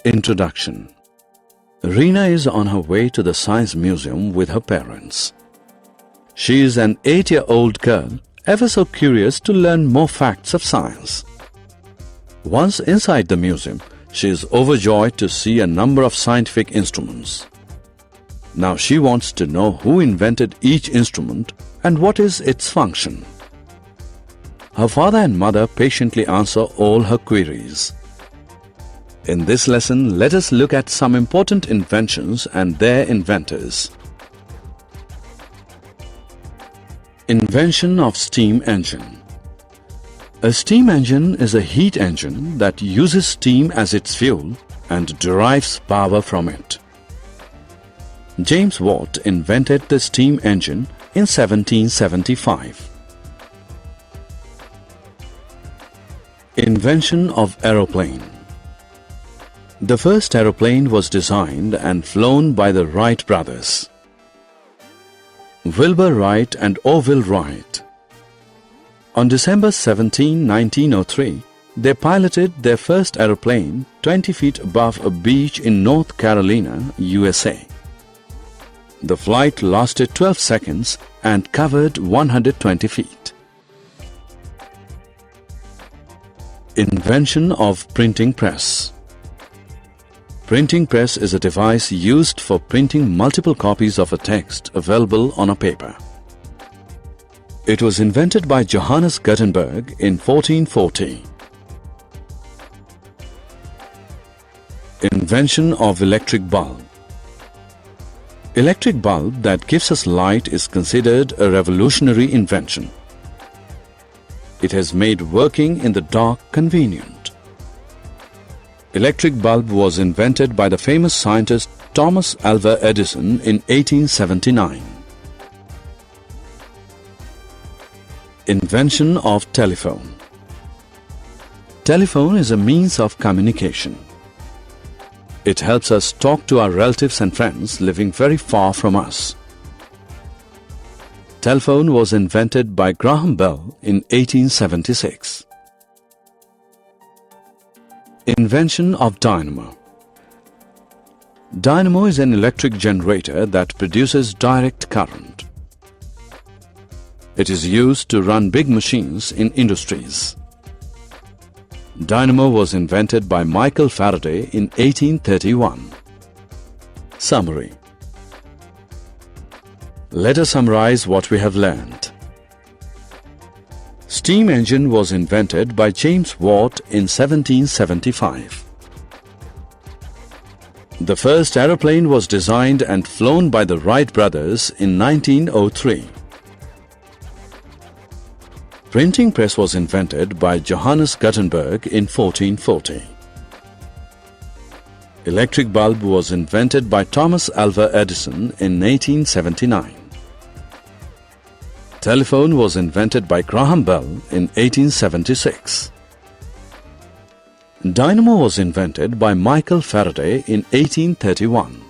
Introduction. Reena is on her way to the Science Museum with her parents. She is an 8-year-old girl, ever so curious to learn more facts of science. Once inside the museum, she is overjoyed to see a number of scientific instruments. Now she wants to know who invented each instrument and what is its function. Her father and mother patiently answer all her queries. In this lesson, let us look at some important inventions and their inventors. Invention of steam engine. A steam engine is a heat engine that uses steam as its fuel and derives power from it. James Watt invented the steam engine in 1775. Invention of aeroplane. The first aeroplane was designed and flown by the Wright brothers, Wilbur Wright and Orville Wright. On December 17, 1903, they piloted their first aeroplane 20 feet above a beach in North Carolina, USA. The flight lasted 12 seconds and covered 120 feet. Invention of printing press. Printing press is a device used for printing multiple copies of a text available on a paper. It was invented by Johannes Gutenberg in 1440. Invention of electric bulb. Electric bulb that gives us light is considered a revolutionary invention. It has made working in the dark convenient. Electric bulb was invented by the famous scientist Thomas Alva Edison in 1879. Invention of telephone. Telephone is a means of communication. It helps us talk to our relatives and friends living very far from us. Telephone was invented by Graham Bell in 1876. Invention of dynamo. Dynamo is an electric generator that produces direct current. It is used to run big machines in industries. Dynamo was invented by Michael Faraday in 1831. Summary. Let us summarize what we have learned. Steam engine was invented by James Watt in 1775. The first aeroplane was designed and flown by the Wright brothers in 1903. Printing press was invented by Johannes Gutenberg in 1440. Electric bulb was invented by Thomas Alva Edison in 1879. Telephone was invented by Graham Bell in 1876. Dynamo was invented by Michael Faraday in 1831.